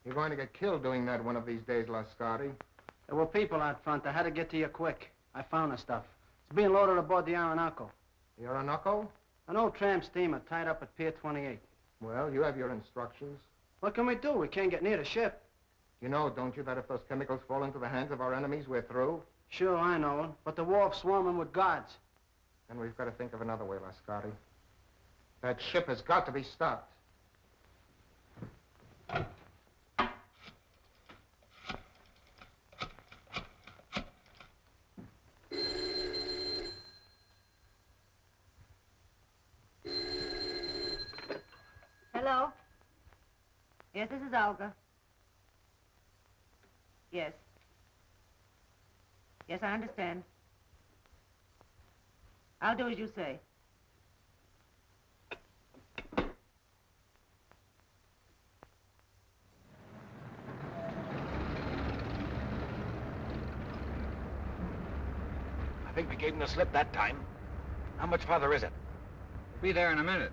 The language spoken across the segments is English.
You're going to get killed doing that one of these days, Lascari. There were people out front. I had to get to you quick. I found the stuff. It's being loaded aboard the Orinoco. The Orinoco? An old tramp steamer tied up at Pier 28. Well, you have your instructions. What can we do? We can't get near the ship. You know, don't you, that if those chemicals fall into the hands of our enemies, we're through? Sure, I know. But the wharf's swarming with guards. And we've got to think of another way, Lascari. That ship has got to be stopped. Hello? Yes, this is Olga. Yes. Yes, I understand. I'll do as you say. I think we gave him the slip that time. How much farther is it? We'll be there in a minute.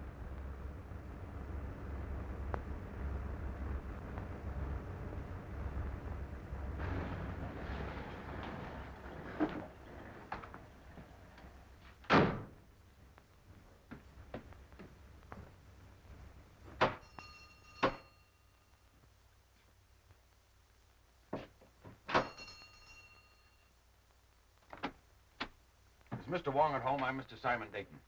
Is Mr. Wong at home? I'm Mr. Simon Dayton.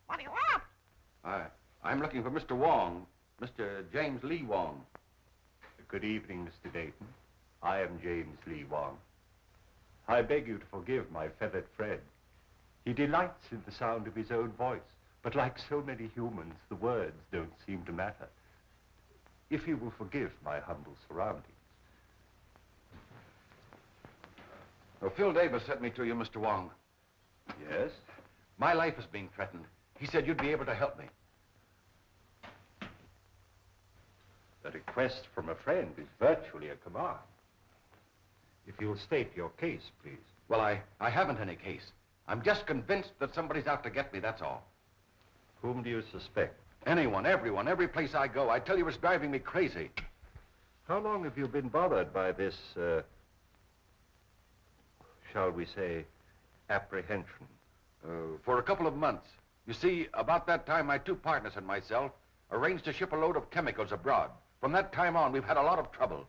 What do you want? I'm looking for Mr. Wong, Mr. James Lee Wong. Good evening, Mr. Dayton. I am James Lee Wong. I beg you to forgive my feathered friend. He delights in the sound of his own voice, but like so many humans, the words don't seem to matter. If you will forgive my humble surroundings. Well, Phil Davis sent me to you, Mr. Wong. Yes? My life is being threatened. He said you'd be able to help me. The request from a friend is virtually a command. If you'll state your case, please. Well, I haven't any case. I'm just convinced that somebody's out to get me, that's all. Whom do you suspect? Anyone, everyone, every place I go. I tell you, it's driving me crazy. How long have you been bothered by this, shall we say, apprehension? For a couple of months. You see, about that time, my two partners and myself arranged to ship a load of chemicals abroad. From that time on, we've had a lot of trouble.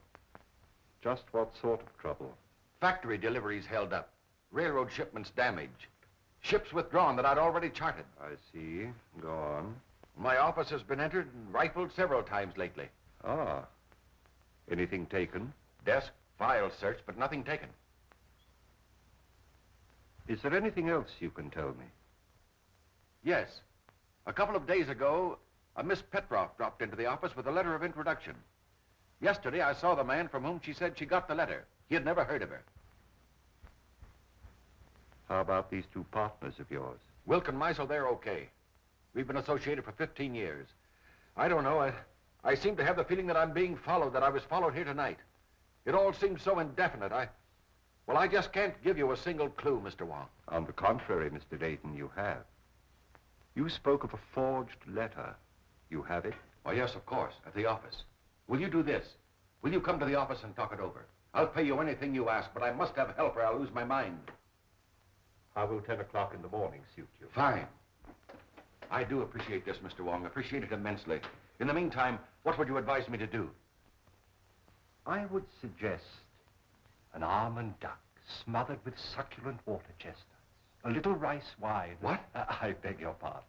Just what sort of trouble? Factory deliveries held up. Railroad shipments damaged. Ships withdrawn that I'd already charted. I see. Go on. My office has been entered and rifled several times lately. Ah. Anything taken? Desk, files searched, but nothing taken. Is there anything else you can tell me? Yes. A couple of days ago, a Miss Petroff dropped into the office with a letter of introduction. Yesterday, I saw the man from whom she said she got the letter. He had never heard of her. How about these two partners of yours? Wilk and Meisel, they're okay. We've been associated for 15 years. I don't know. I seem to have the feeling that I'm being followed, that I was followed here tonight. It all seems so indefinite. I just can't give you a single clue, Mr. Wong. On the contrary, Mr. Dayton, you have. You spoke of a forged letter. You have it? Oh, yes, of course, at the office. Will you do this? Will you come to the office and talk it over? I'll pay you anything you ask, but I must have help or I'll lose my mind. How will 10 o'clock in the morning suit you? Fine. I do appreciate this, Mr. Wong. Appreciate it immensely. In the meantime, what would you advise me to do? I would suggest an almond duck smothered with succulent water chestnuts. A little rice wine. What? I beg your pardon.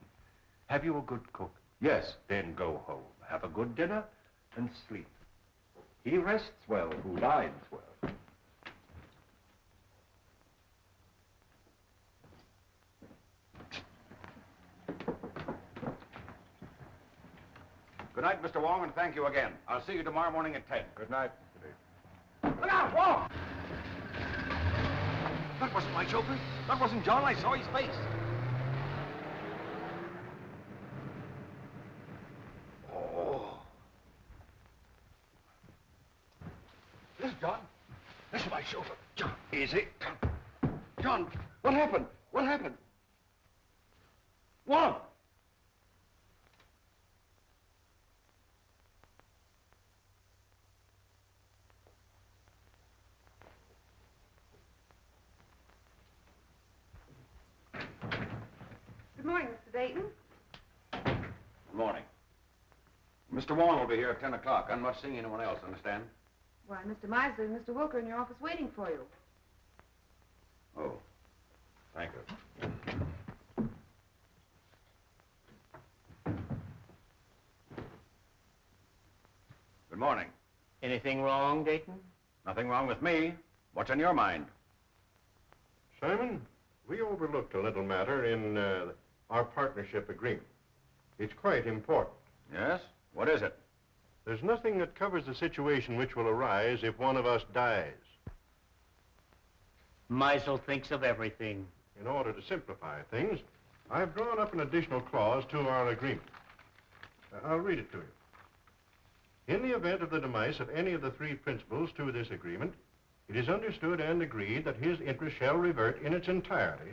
Have you a good cook? Yes. Then go home, have a good dinner, and sleep. He rests well who dines well. Good night, Mr. Wong, and thank you again. I'll see you tomorrow morning at 10. Good night, Mr. Dayton. Look out, Wong! That wasn't my chauffeur. That wasn't John. I saw his face. Oh. This is John. This is my shoulder. John, easy. John, what happened? What happened? Wong! Good morning, Mr. Dayton. Good morning. Mr. Wong will be here at 10 o'clock. I'm not seeing anyone else, understand? Why, Mr. Misley and Mr. Wilker in your office waiting for you. Oh, thank you. Good morning. Anything wrong, Dayton? Nothing wrong with me. What's on your mind? Simon, we overlooked a little matter in our partnership agreement. It's quite important. Yes? What is it? There's nothing that covers the situation which will arise if one of us dies. Meisel thinks of everything. In order to simplify things, I've drawn up an additional clause to our agreement. I'll read it to you. In the event of the demise of any of the three principals to this agreement, it is understood and agreed that his interest shall revert in its entirety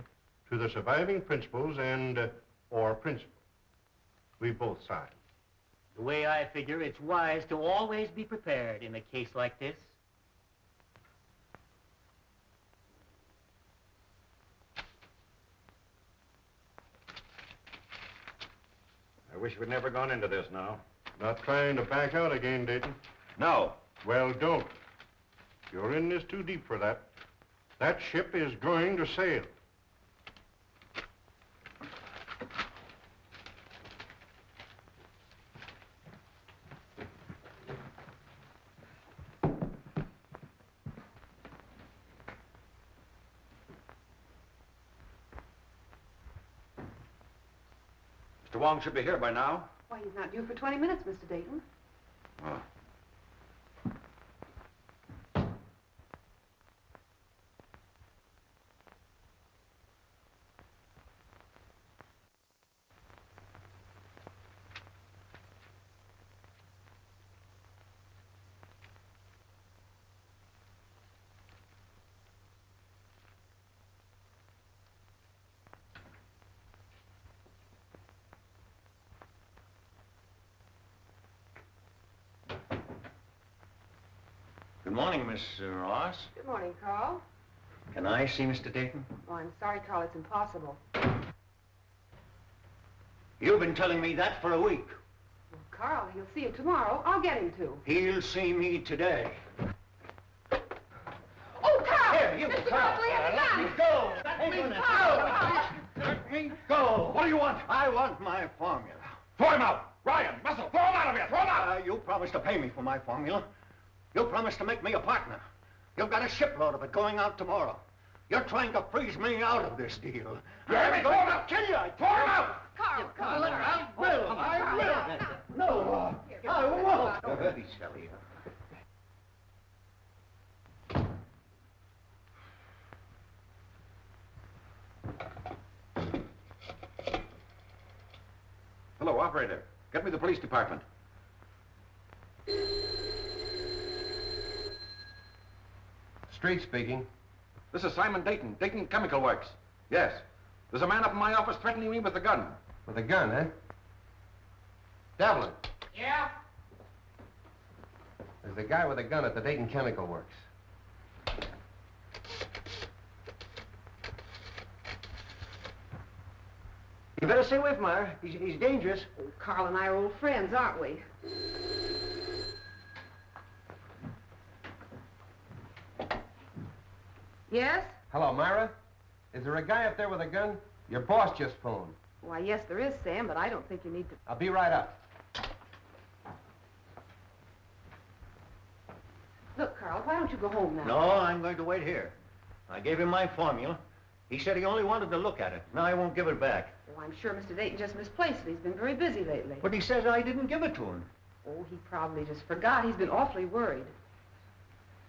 to the surviving principals and, or principal. We both signed. The way I figure, it's wise to always be prepared in a case like this. I wish we'd never gone into this now. Not trying to back out again, Dayton? No. Well, don't. You're in this too deep for that. That ship is going to sail. Mr. Wong should be here by now. Why, he's not due for 20 minutes, Mr. Dayton. Oh. Good morning, Miss Ross. Good morning, Carl. Can I see Mr. Dayton? Oh, I'm sorry, Carl. It's impossible. You've been telling me that for a week. Well, Carl, he'll see you tomorrow. I'll get him to. He'll see me today. Oh, Carl! Here, you, Mr. Carl. Mosley has a Let gun! me go! Let me Hang on go! a Carl! Let me go! What do you want? I want my formula. Throw him out! Ryan, Muscle, throw him out of here! Throw him out! You promised to pay me for my formula. You promised to make me a partner. You've got a shipload of it going out tomorrow. You're trying to freeze me out of this deal. You hear me? I'm Throw going him to out! kill you. Throw him out! Carl, Come Carl. on, I will. I will. No, I won't. Very silly. Hello, operator. Get me the police department. Street speaking. This is Simon Dayton, Dayton Chemical Works. Yes. There's a man up in my office threatening me with a gun. With a gun, eh? Devlin. Yeah? There's a guy with a gun at the Dayton Chemical Works. You better stay away from her. He's dangerous. Oh, Carl and I are old friends, aren't we? Yes? Hello, Myra. Is there a guy up there with a gun? Your boss just phoned. Why, yes, there is, Sam, but I don't think you need to... I'll be right up. Look, Carl, why don't you go home now? No, I'm going to wait here. I gave him my formula. He said he only wanted to look at it. Now I won't give it back. Oh, I'm sure Mr. Dayton just misplaced it. He's been very busy lately. But he says I didn't give it to him. Oh, he probably just forgot. He's been awfully worried.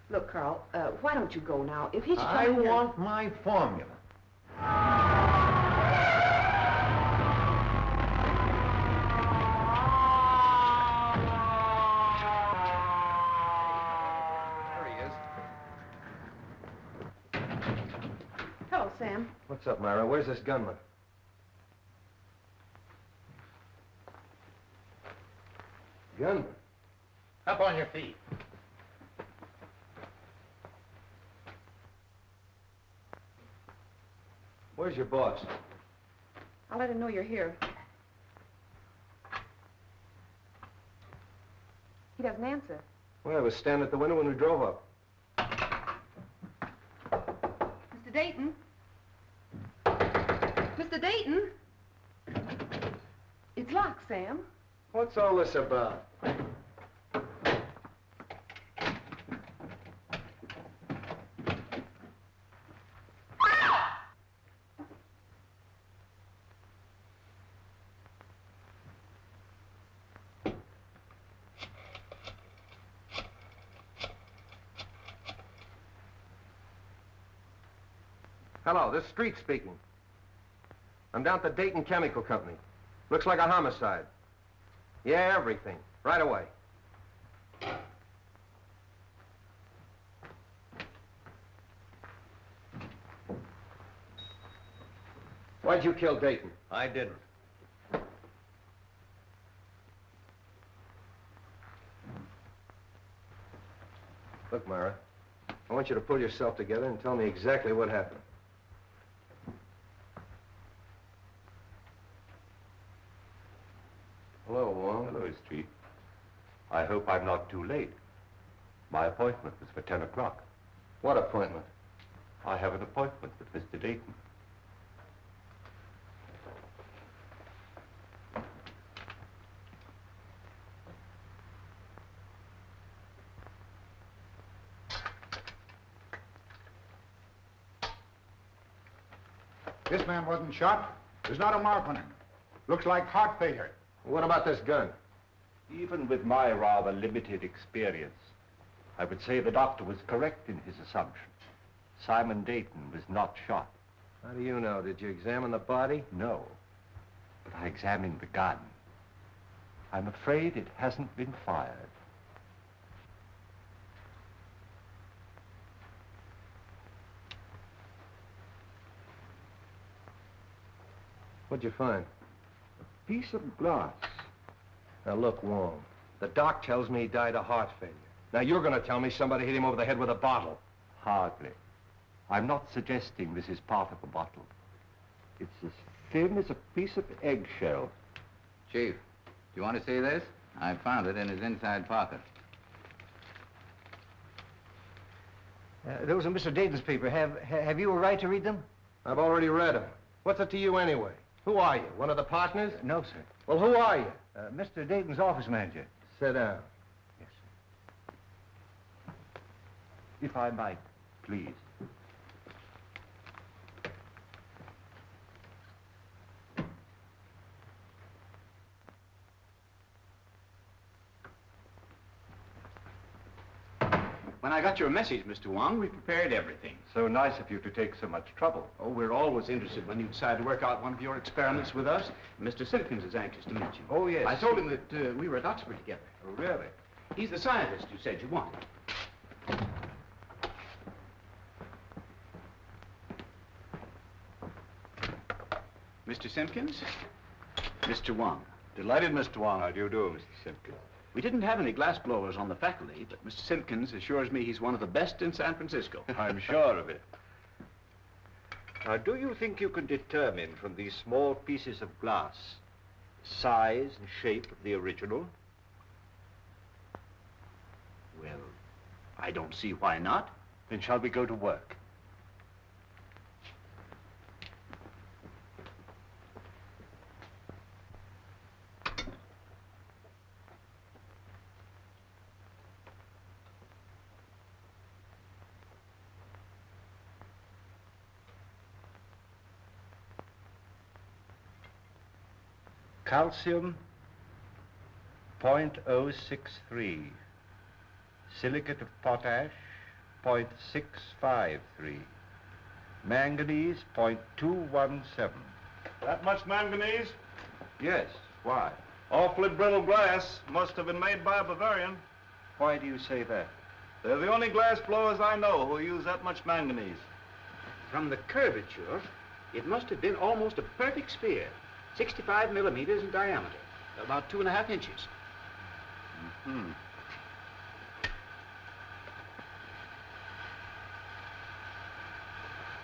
Look, Carl, why don't you go now? If he should I come in here- want my formula. There he is. What's up, Myra? Where's this gunman? Gunman? Up on your feet. Where's your boss? I'll let him know you're here. He doesn't answer. Well, I was standing at the window when we drove up. Mr. Dayton? Mr. Dayton? It's locked, Sam. What's all this about? Hello, this is Street speaking. I'm down at the Dayton Chemical Company. Looks like a homicide. Yeah, everything. Right away. Why'd you kill Dayton? I didn't. Look, Myra, I want you to pull yourself together and tell me exactly what happened. Hello, Wong. Hello, Street. I hope I'm not too late. My appointment was for 10 o'clock. What appointment? I have an appointment with Mr. Dayton. This man wasn't shot. There's not a mark on him. Looks like heart failure. What about this gun? Even with my rather limited experience, I would say the doctor was correct in his assumption. Simon Dayton was not shot. How do you know? Did you examine the body? No, but I examined the gun. I'm afraid it hasn't been fired. What'd you find? A piece of glass. Now, look, Wong, the doc tells me he died of heart failure. Now, you're going to tell me somebody hit him over the head with a bottle. Hardly. I'm not suggesting this is part of a bottle. It's as thin as a piece of eggshell. Chief, do you want to see this? I found it in his inside pocket. Those are Mr. Dayton's papers. Have you a right to read them? I've already read them. What's it to you anyway? Who are you? One of the partners? No, sir. Well, who are you? Mr. Dayton's office manager. Sit down. Yes, sir. If I might, please. When I got your message, Mr. Wong, we prepared everything. So nice of you to take so much trouble. Oh, we're always interested when you decide to work out one of your experiments with us. Mr. Simpkins is anxious to meet you. Oh, yes. I told him that we were at Oxford together. Oh, really? He's the scientist you said you wanted. Mr. Simpkins, Mr. Wong. Delighted, Mr. Wong. How do you do, Mr. Simpkins? We didn't have any glass blowers on the faculty, but Mr. Simpkins assures me he's one of the best in San Francisco. I'm sure of it. Now, do you think you can determine from these small pieces of glass size and shape of the original? Well, I don't see why not. Then shall we go to work? Calcium, 0.063. Silicate of potash, 0.653. Manganese, 0.217. That much manganese? Yes, why? Awfully brittle glass. Must have been made by a Bavarian. Why do you say that? They're the only glass blowers I know who use that much manganese. From the curvature, It must have been almost a perfect sphere, 65 millimeters in diameter, about 2.5 inches. Mm-hmm.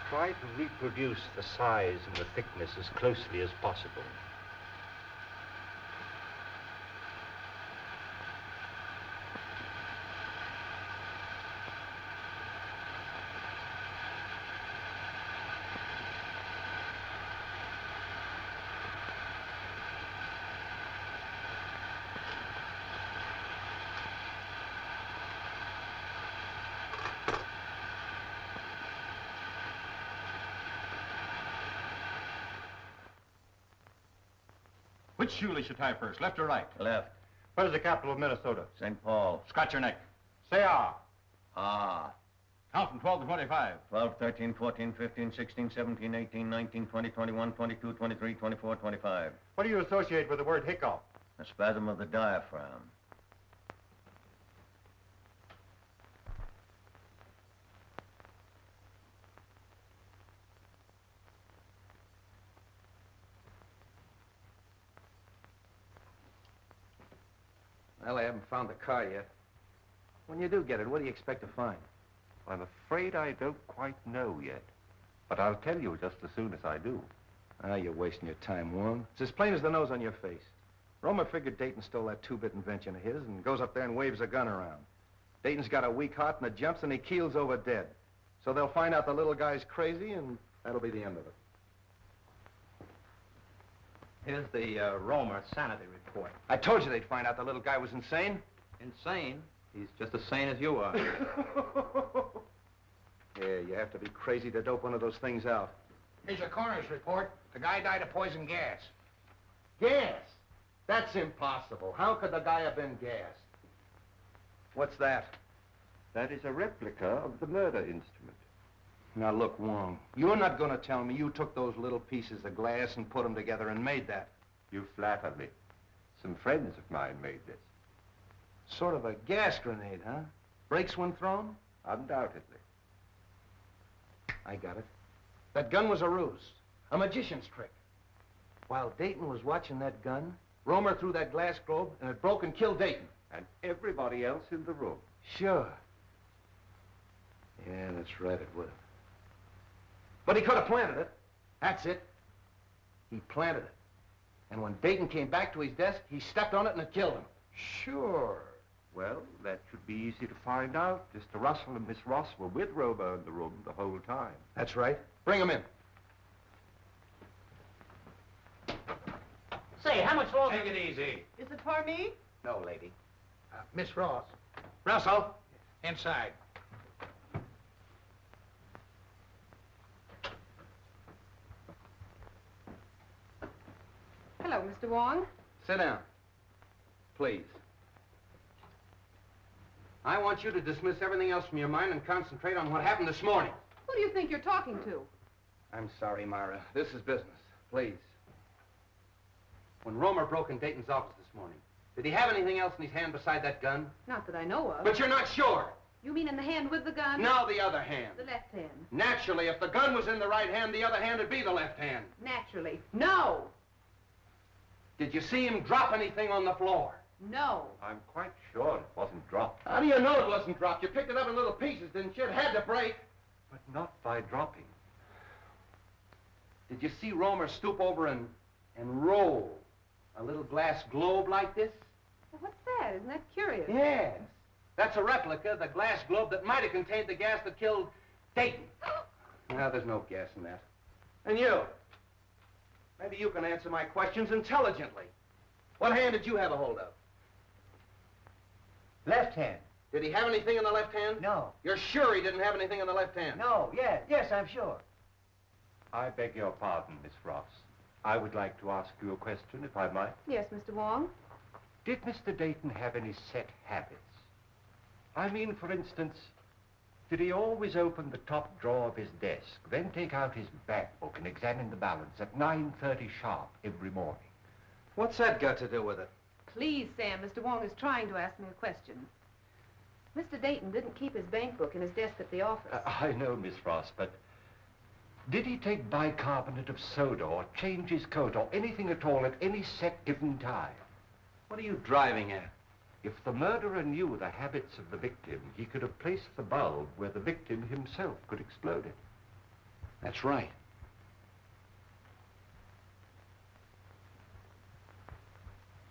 Try to reproduce the size and the thickness as closely as possible. Which shoelace you tie first, left or right? Left. Where's the capital of Minnesota? St. Paul. Scratch your neck. Say ah. Ah. Count from 12 to 25. 12, 13, 14, 15, 16, 17, 18, 19, 20, 21, 22, 23, 24, 25. What do you associate with the word hiccup? A spasm of the diaphragm. Well, I haven't found the car yet. When you do get it, what do you expect to find? I'm afraid I don't quite know yet. But I'll tell you just as soon as I do. Ah, you're wasting your time, Wong. It's as plain as the nose on your face. Romer figured Dayton stole that two-bit invention of his and goes up there and waves a gun around. Dayton's got a weak heart and it jumps and he keels over dead. So they'll find out the little guy's crazy and that'll be the end of it. Here's the Romer sanity report. I told you they'd find out the little guy was insane. Insane? He's just as sane as you are. Yeah, you have to be crazy to dope one of those things out. Here's your coroner's report. The guy died of poison gas. Gas? That's impossible. How could the guy have been gassed? What's that? That is a replica of the murder instrument. Now look, Wong, you're not going to tell me you took those little pieces of glass and put them together and made that. You flatter me. Some friends of mine made this. Sort of a gas grenade, huh? Breaks when thrown? Undoubtedly. I got it. That gun was a ruse, a magician's trick. While Dayton was watching that gun, Romer threw that glass globe and it broke and killed Dayton. And everybody else in the room. Sure. Yeah, that's right, it would have. But he could have planted it. That's it. He planted it. And when Dayton came back to his desk, he stepped on it and it killed him. Sure. Well, that should be easy to find out. Mr. Russell and Miss Ross were with Romer in the room the whole time. That's right. Bring him in. Say, how much longer? Take it easy. Is it for me? No, lady. Miss Ross. Russell. Inside. Hello, Mr. Wong. Sit down. Please. I want you to dismiss everything else from your mind and concentrate on what happened this morning. Who do you think you're talking to? I'm sorry, Myra. This is business. Please. When Romer broke in Dayton's office this morning, did he have anything else in his hand beside that gun? Not that I know of. But you're not sure. You mean in the hand with the gun? Now the other hand. The left hand. Naturally, if the gun was in the right hand, the other hand would be the left hand. Naturally. No! Did you see him drop anything on the floor? No. I'm quite sure it wasn't dropped. How do you know it wasn't dropped? You picked it up in little pieces, didn't you? It had to break. But not by dropping. Did you see Romer stoop over and roll a little glass globe like this? Well, what's that? Isn't that curious? Yes. That's a replica, the glass globe that might have contained the gas that killed Dayton. Well, there's no gas in that. And you? Maybe you can answer my questions intelligently. What hand did you have a hold of? Left hand. Did he have anything in the left hand? No. You're sure he didn't have anything in the left hand? No, yes, I'm sure. I beg your pardon, Miss Ross. I would like to ask you a question, if I might. Yes, Mr. Wong. Did Mr. Dayton have any set habits? I mean, for instance, did he always open the top drawer of his desk, then take out his bank book and examine the balance at 9:30 sharp every morning? What's that got to do with it? Please, Sam, Mr. Wong is trying to ask me a question. Mr. Dayton didn't keep his bank book in his desk at the office. I know, Miss Ross, but Did he take bicarbonate of soda or change his coat or anything at all at any set given time? What are you driving at? If the murderer knew the habits of the victim, he could have placed the bulb where the victim himself could explode it. That's right.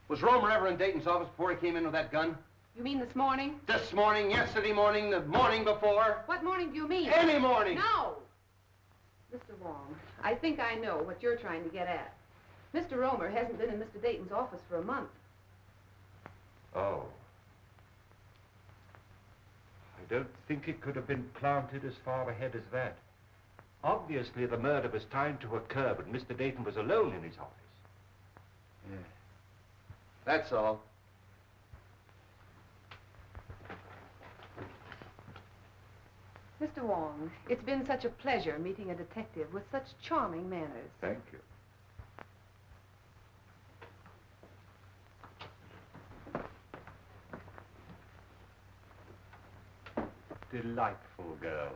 Was Romer ever in Dayton's office before he came in with that gun? You mean this morning? This morning, yesterday morning, the morning before? What morning do you mean? Any morning! No! Mr. Wong, I think I know what you're trying to get at. Mr. Romer hasn't been in Mr. Dayton's office for a month. Oh. I don't think it could have been planted as far ahead as that. Obviously, the murder was timed to occur, but Mr. Dayton was alone in his office. Yeah. That's all. Mr. Wong, it's been such a pleasure meeting a detective with such charming manners. Thank you. Delightful girl.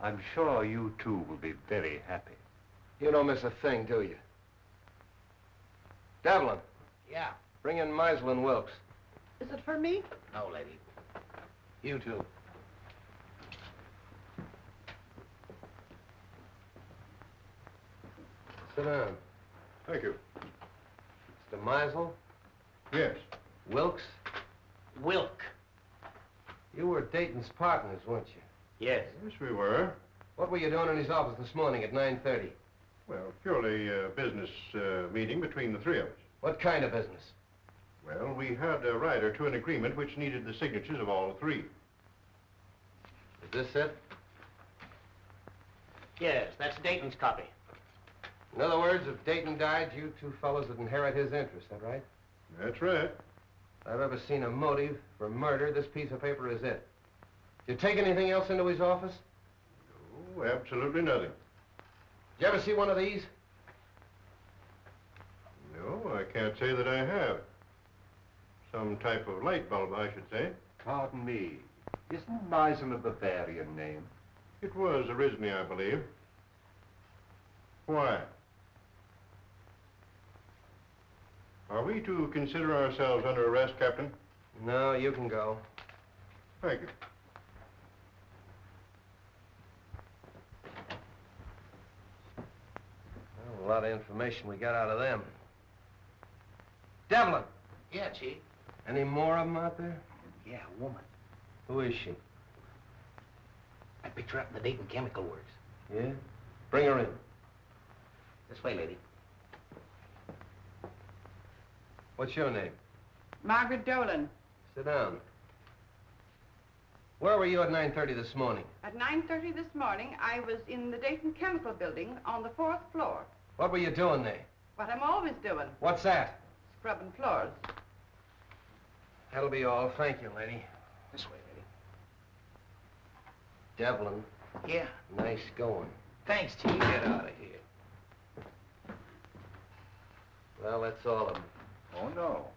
I'm sure you two will be very happy. You don't miss a thing, do you? Devlin, Yeah. bring in Meisel and Wilkes. Is it for me? No, lady. You too. Sit down. Thank you. Mr. Meisel, Yes. Wilkes, Wilk. you were Dayton's partners, weren't you? Yes. Yes, we were. What were you doing in his office this morning at 9:30? Well, purely a business meeting between the three of us. What kind of business? Well, we had a rider to an agreement which needed the signatures of all three. Is this it? Yes, that's Dayton's copy. In other words, if Dayton died, you two fellows would inherit his interest, that right? That's right. If I've ever seen a motive for murder, this piece of paper is it. Did you take anything else into his office? Oh, absolutely nothing. Did you ever see one of these? No, I can't say that I have. Some type of light bulb, I should say. Pardon me. Isn't Meisel a Bavarian name? It was originally, I believe. Why? Are we to consider ourselves under arrest, Captain? No, you can go. Thank you. Well, a lot of information we got out of them. Devlin, Yeah, Chief. any more of them out there? Yeah, a woman. Who is she? I picked her up in the Dayton Chemical Works. Yeah? Bring her in. This way, lady. What's your name? Margaret Dolan. Sit down. Where were you at 9:30 this morning? At 9:30 this morning, I was in the Dayton Chemical Building on the 4th floor. What were you doing there? What I'm always doing, What's that? scrubbing floors. That'll be all. Thank you, lady. This way, lady. Devlin, Yeah. nice going. Thanks, Chief. Get out of here. Well, that's all of them. Oh, no.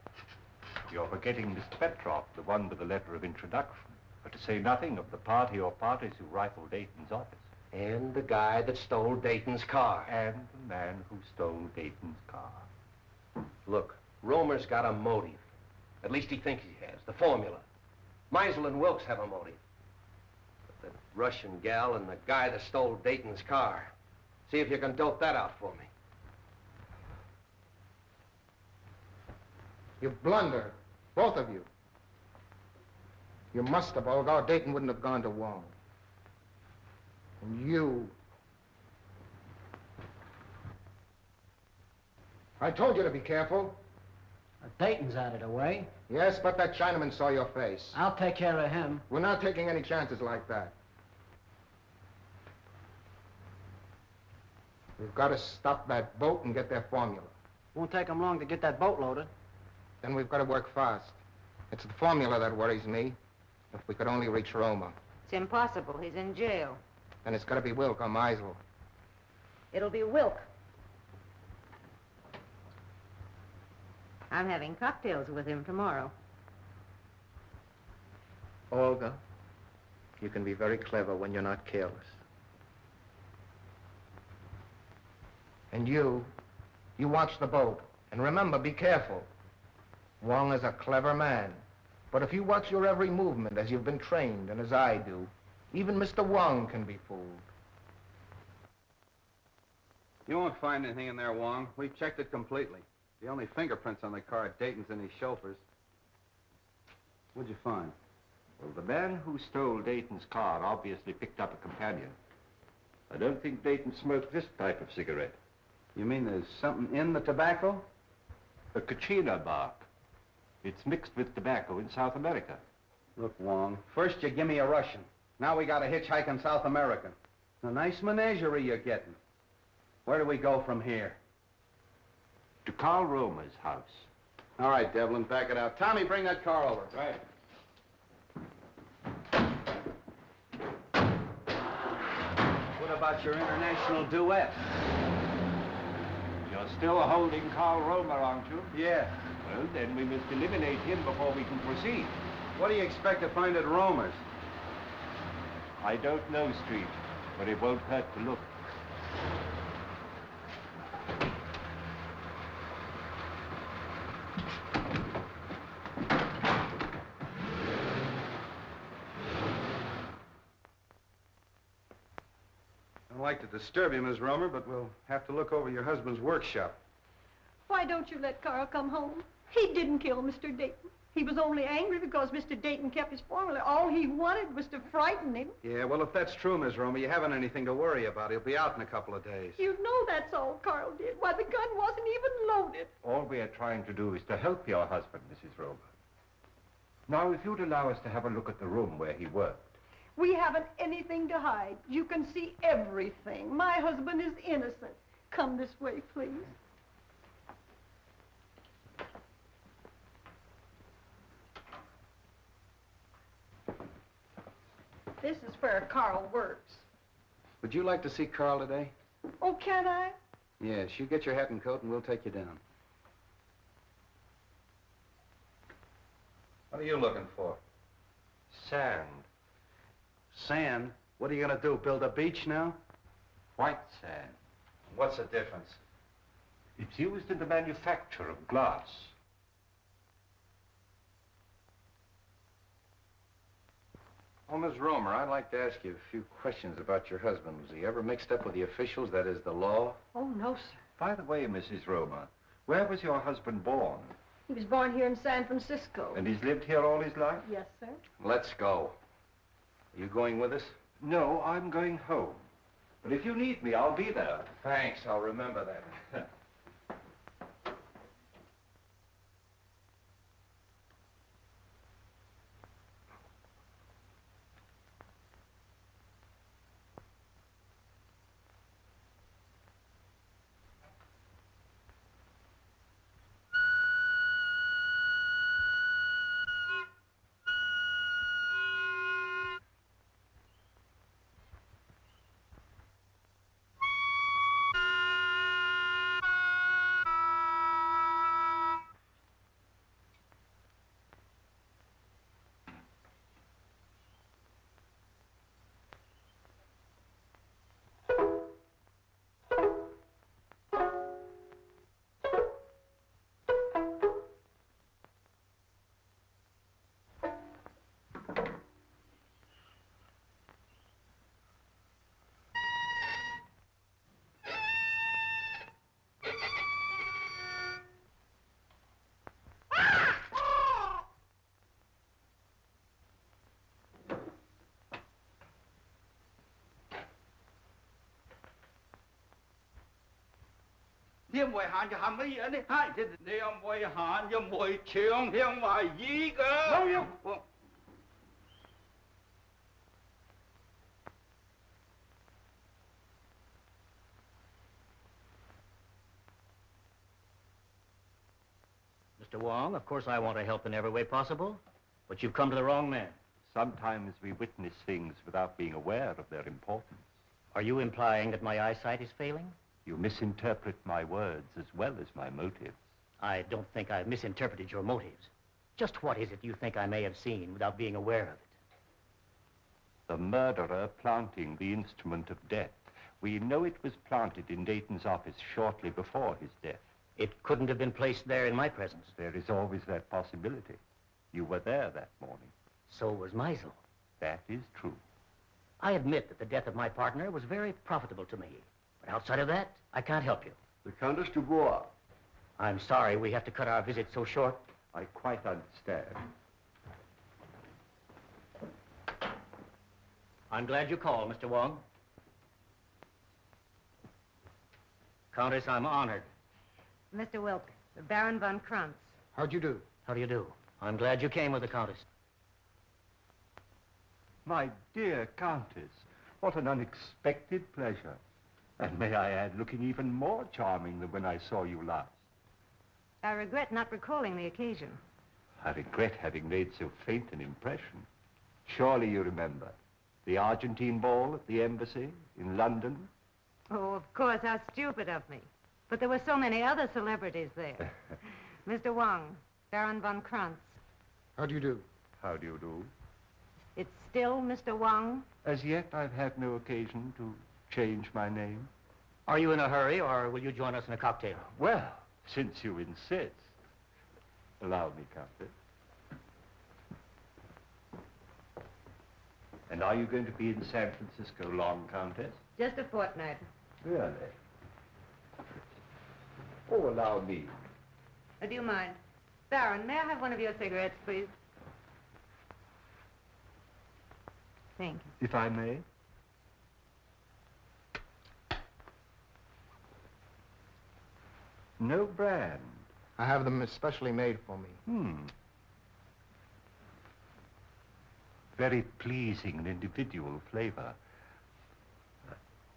You're forgetting Mr. Petroff, the one with the letter of introduction. But to say nothing of the party or parties who rifled Dayton's office. And the guy that stole Dayton's car. And the man who stole Dayton's car. Look, Romer's got a motive. At least he thinks he has. The formula. Meisel and Wilkes have a motive. But the Russian gal and the guy that stole Dayton's car. See if you can dope that out for me. You blunder, both of you. You must have, or Dayton wouldn't have gone to Wong. And you... I told you to be careful. Dayton's out of the way. Yes, but that Chinaman saw your face. I'll take care of him. We're not taking any chances like that. We've got to stop that boat and get their formula. Won't take him long to get that boat loaded. Then we've got to work fast. It's the formula that worries me. If we could only reach Roma. It's impossible. He's in jail. Then it's got to be Wilk or Meisel. It'll be Wilk. I'm having cocktails with him tomorrow. Olga, you can be very clever when you're not careless. And you watch the boat. And remember, be careful. Wong is a clever man. But if you watch your every movement as you've been trained and as I do, even Mr. Wong can be fooled. You won't find anything in there, Wong. We've checked it completely. The only fingerprints on the car are Dayton's and his chauffeur's. What'd you find? Well, the man who stole Dayton's car obviously picked up a companion. I don't think Dayton smoked this type of cigarette. You mean there's something in the tobacco? A Kachina bark. It's mixed with tobacco in South America. Look, Wong, first you give me a Russian. Now we got a hitchhike in South America. A nice menagerie you're getting. Where do we go from here? To Carl Romer's house. All right, Devlin, back it out. Tommy, bring that car over. Right. What about your international duet? You're still holding Carl Romer, aren't you? Yeah. Well, then we must eliminate him before we can proceed. What do you expect to find at Romer's? I don't know, Street, but it won't hurt to look. I'd like to disturb you, Miss Romer, but we'll have to look over your husband's workshop. Why don't you let Carl come home? He didn't kill Mr. Dayton. He was only angry because Mr. Dayton kept his formula. All he wanted was to frighten him. Yeah, well, if that's true, Miss Romer, you haven't anything to worry about. He'll be out in a couple of days. You know that's all Carl did. Why, the gun wasn't even loaded. All we are trying to do is to help your husband, Mrs. Romer. Now, if you'd allow us to have a look at the room where he worked. We haven't anything to hide. You can see everything. My husband is innocent. Come this way, please. This is where Carl works. Would you like to see Carl today? Oh, can I? Yes, you get your hat and coat and we'll take you down. What are you looking for? Sand. Sand? What are you going to do, build a beach now? White sand. What's the difference? It's used in the manufacture of glass. Oh, Miss Romer, I'd like to ask you a few questions about your husband. Was he ever mixed up with the officials, that is, the law? Oh, no, sir. By the way, Mrs. Romer, where was your husband born? He was born here in San Francisco. And he's lived here all his life? Yes, sir. Let's go. Are you going with us? No, I'm going home. But if you need me, I'll be there. Thanks, I'll remember that. Thiên ngoại hạn cho hàm ý đấy. Hai thì thiên ngoại hạn cho mùi trường thiên ngoại gì cơ. Đâu yêu. Mr. Wong, of course I want to help in every way possible, but you've come to the wrong man. Sometimes we witness things without being aware of their importance. Are you implying that my eyesight is failing? You misinterpret my words as well as my motives. I don't think I've misinterpreted your motives. Just what is it you think I may have seen without being aware of it? The murderer planting the instrument of death We know it was planted in Dayton's office shortly before his death. It couldn't have been placed there in my presence. There is always that possibility. You were there that morning. So was Meisel. That is true. I admit that the death of my partner was very profitable to me. But outside of that, I can't help you. The Countess Dubois. I'm sorry we have to cut our visit so short. I quite understand. I'm glad you called, Mr. Wong. Countess, I'm honored. Mr. Wilk, the Baron von Krantz. How'd you do? How do you do? I'm glad you came with the Countess. My dear Countess, what an unexpected pleasure. And may I add, looking even more charming than when I saw you last. I regret not recalling the occasion. I regret having made so faint an impression. Surely you remember the Argentine ball at the embassy in London? Oh, of course, how stupid of me. But there were so many other celebrities there. Mr. Wong, Baron von Krantz. How do you do? How do you do? It's still Mr. Wong? As yet, I've had no occasion to change my name. Are you in a hurry, or will you join us in a cocktail? Well, since you insist. Allow me, Countess. And are you going to be in San Francisco long, Countess? Just a fortnight. Really? Oh, allow me. Do you mind? Baron, may I have one of your cigarettes, please? Thank you. If I may? No brand. I have them especially made for me. Very pleasing and individual flavor.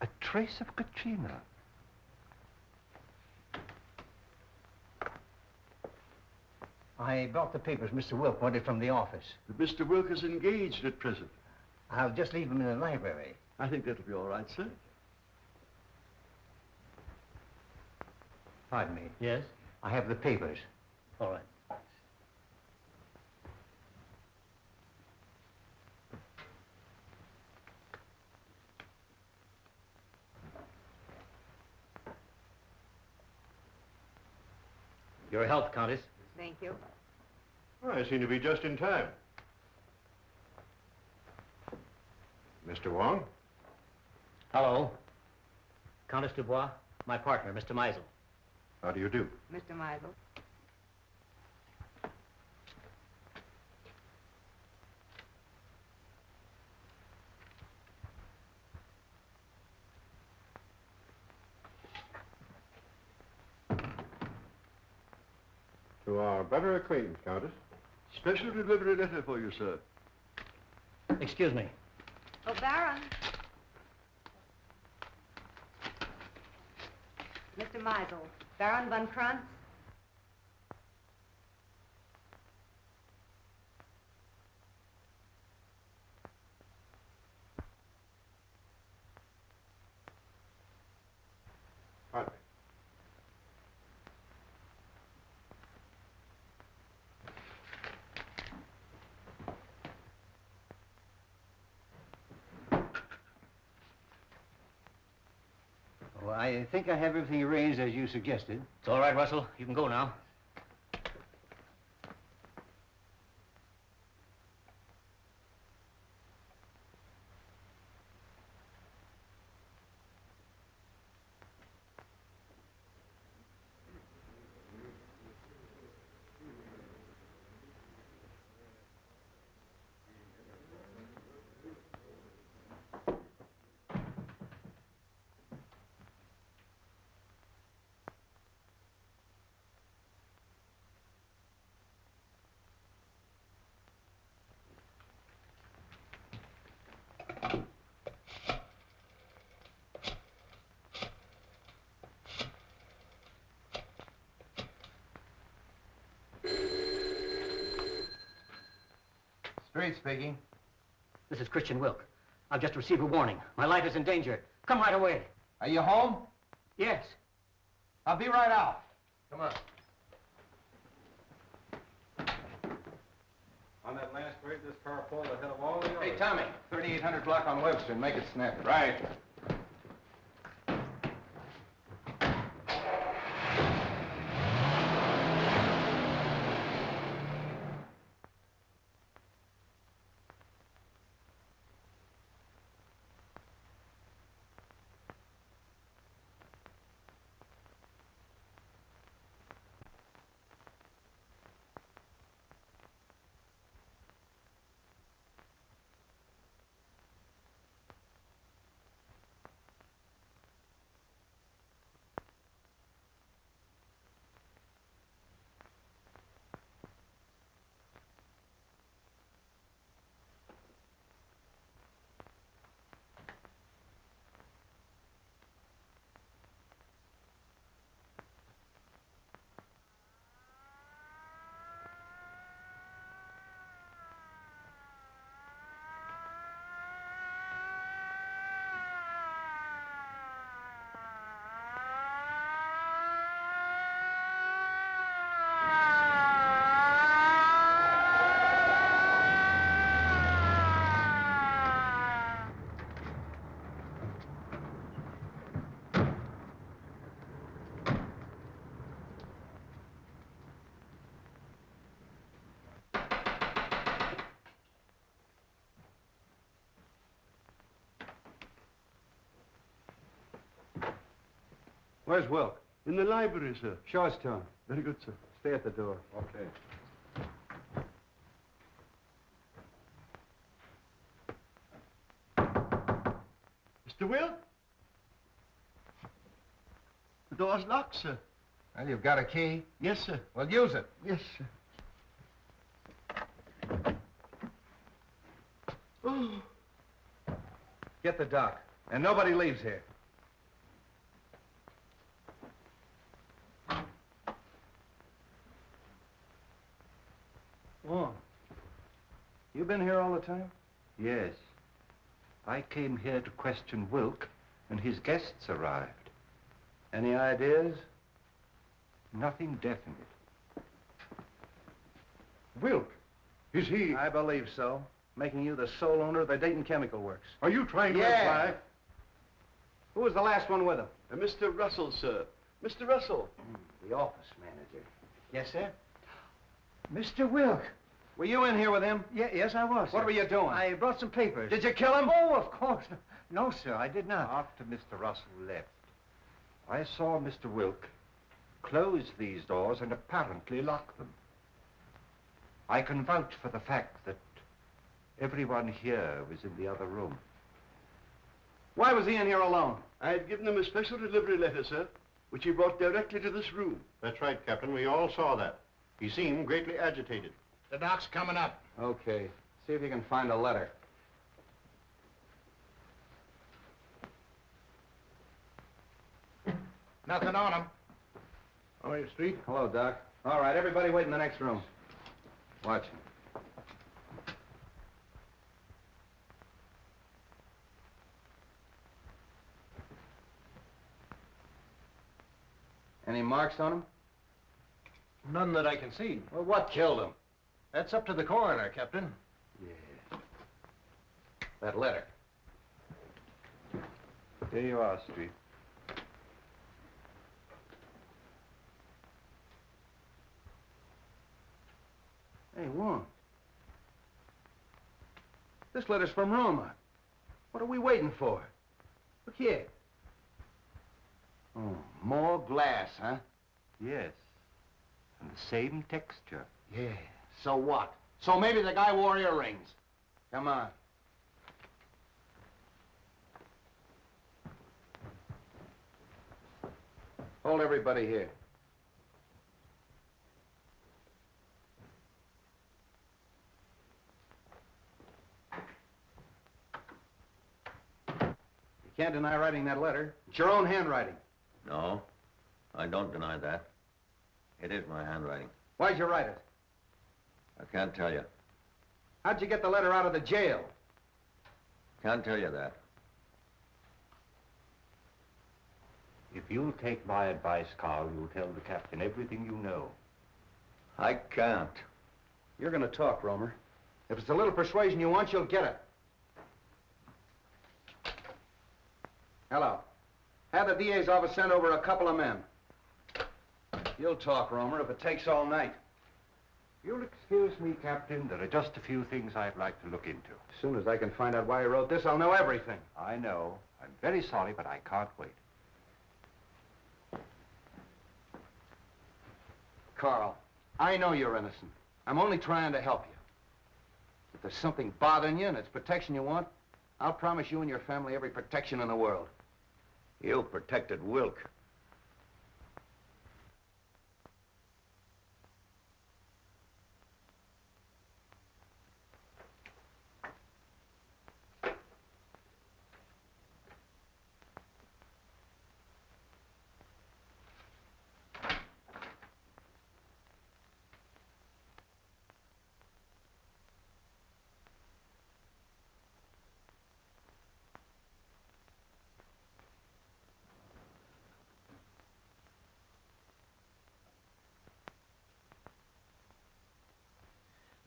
A trace of Katrina. I brought the papers Mr. Wilk wanted from the office. Mr. Wilk is engaged at present. I'll just leave him in the library. I think that'll be all right, sir. Pardon me. Yes? I have the papers. All right. Your health, Countess. Thank you. Well, I seem to be just in time. Mr. Wong? Hello. Countess Dubois, my partner, Mr. Meisel. How do you do? Mr. Meisel. To our better acquaintance, Countess. Special delivery letter for you, sir. Excuse me. Oh, Baron. Mr. Meisel, Baron von Krantz. Pardon me. Oh, I think I have everything arranged as you suggested. It's all right, Russell. You can go now. Street speaking. This is Christian Wilk. I've just received a warning. My life is in danger. Come right away. Are you home? Yes. I'll be right out. Come on. On that last grade, this car pulled ahead of all the others. Hey, Tommy, 3800 block on Webster. Make it snappy. Right. Where's Wilk? In the library, sir. Show us to him. Very good, sir. Stay at the door. Okay. Mr. Wilk? The door's locked, sir. Well, you've got a key? Yes, sir. Well, use it. Yes, sir. Oh. Get the doc. And nobody leaves here. Oh. You been here all the time? Yes. I came here to question Wilk, and his guests arrived. Any ideas? Nothing definite. Wilk? Is he... I believe so. Making you the sole owner of the Dayton Chemical Works. Are you trying to Yeah. imply... Who was the last one with him? Mr. Russell, sir. Mr. Russell. The office manager. Yes, sir? Mr. Wilk. Were you in here with him? Yes, I was. What sir. were you doing? I brought some papers. Did you kill him? Oh, of course. No, sir, I did not. After Mr. Russell left, I saw Mr. Wilk close these doors and apparently lock them. I can vouch for the fact that everyone here was in the other room. Why was he in here alone? I had given him a special delivery letter, sir, which he brought directly to this room. That's right, Captain. We all saw that. He seemed greatly agitated. The doc's coming up. Okay. See if you can find a letter. Nothing on him. Oh, your street? Hello, Doc. All right, everybody wait in the next room. Watch him. Any marks on him? None that I can see. Well, what killed him? That's up to the coroner, Captain. Yeah. That letter. Here you are, Street. Hey, Wong. This letter's from Roma. What are we waiting for? Look here. Oh, more glass, huh? Yes. And the same texture. Yeah. So what? So maybe the guy wore earrings. Come on. Hold everybody here. You can't deny writing that letter. It's your own handwriting. No, I don't deny that. It is my handwriting. Why'd you write it? I can't tell you. How'd you get the letter out of the jail? Can't tell you that. If you'll take my advice, Carl, you'll tell the captain everything you know. I can't. You're gonna talk, Romer. If it's a little persuasion you want, you'll get it. Hello. Have the DA's office send over a couple of men. You'll talk, Romer, if it takes all night. You'll excuse me, Captain. There are just a few things I'd like to look into. As soon as I can find out why he wrote this, I'll know everything. I know. I'm very sorry, but I can't wait. Carl, I know you're innocent. I'm only trying to help you. If there's something bothering you and it's protection you want, I'll promise you and your family every protection in the world. You protected Wilk.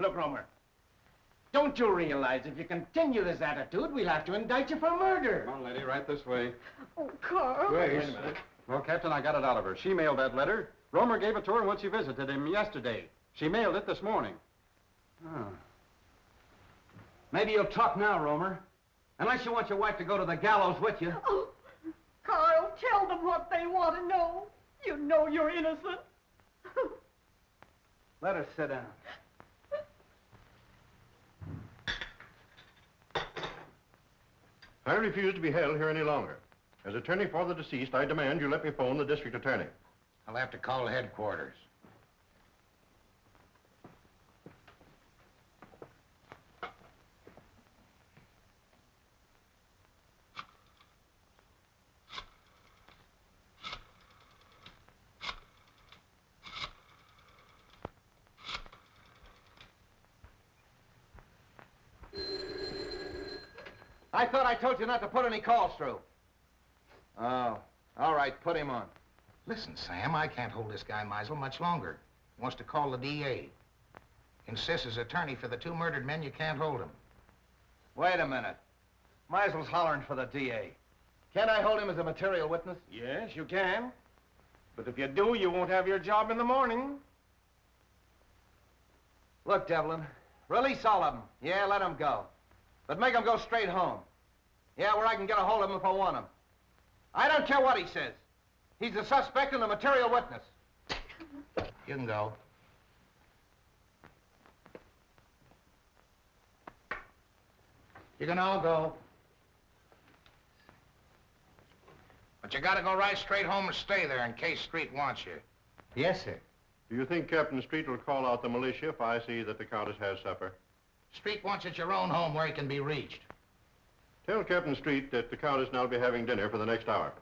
Look, Romer, don't you realize if you continue this attitude, we'll have to indict you for murder? Come on, lady, right this way. Oh, Carl. Wait a minute. Well, Captain, I got it out of her. She mailed that letter. Romer gave it to her once he visited him yesterday. She mailed it this morning. Oh. Maybe you'll talk now, Romer. Unless you want your wife to go to the gallows with you. Oh, Carl, tell them what they want to know. You know you're innocent. Let her sit down. I refuse to be held here any longer. As attorney for the deceased, I demand you let me phone the district attorney. I'll have to call headquarters. I thought I told you not to put any calls through. Oh, all right, put him on. Listen, Sam, I can't hold this guy Meisel much longer. He wants to call the DA. Insists as attorney for the 2 murdered men, you can't hold him. Wait a minute. Meisel's hollering for the DA. Can't I hold him as a material witness? Yes, you can. But if you do, you won't have your job in the morning. Look, Devlin, release all of them. Yeah, let them go. But make them go straight home. Yeah, where I can get a hold of him if I want him. I don't care what he says. He's a suspect and a material witness. You can go. You can all go. But you gotta go right straight home and stay there in case Street wants you. Yes, sir. Do you think Captain Street will call out the militia if I see that the Countess has supper? Street wants at your own home where he can be reached. Tell Captain Street that the Countess and I'll be having dinner for the next hour.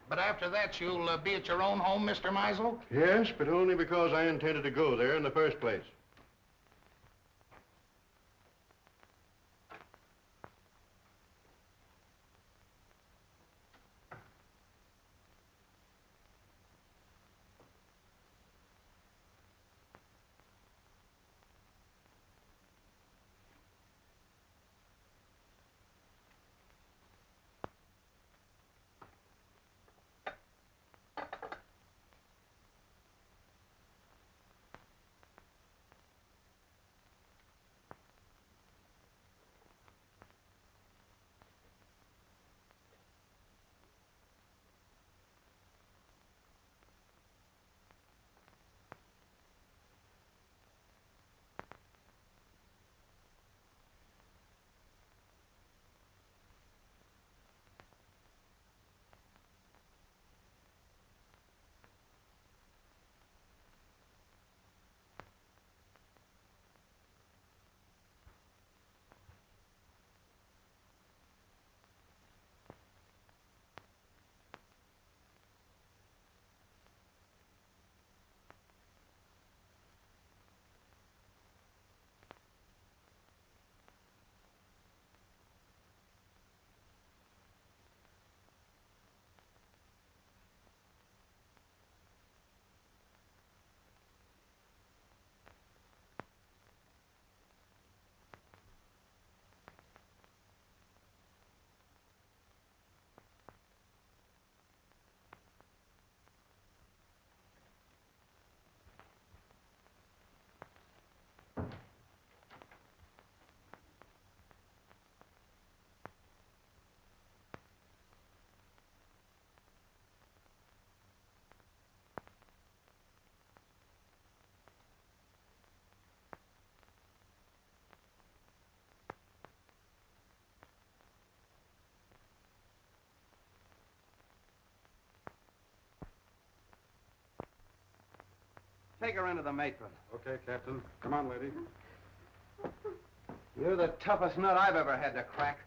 But after that, you'll be at your own home, Mr. Meisel? Yes, but only because I intended to go there in the first place. Take her into the matron. Okay, Captain. Come on, lady. You're the toughest nut I've ever had to crack.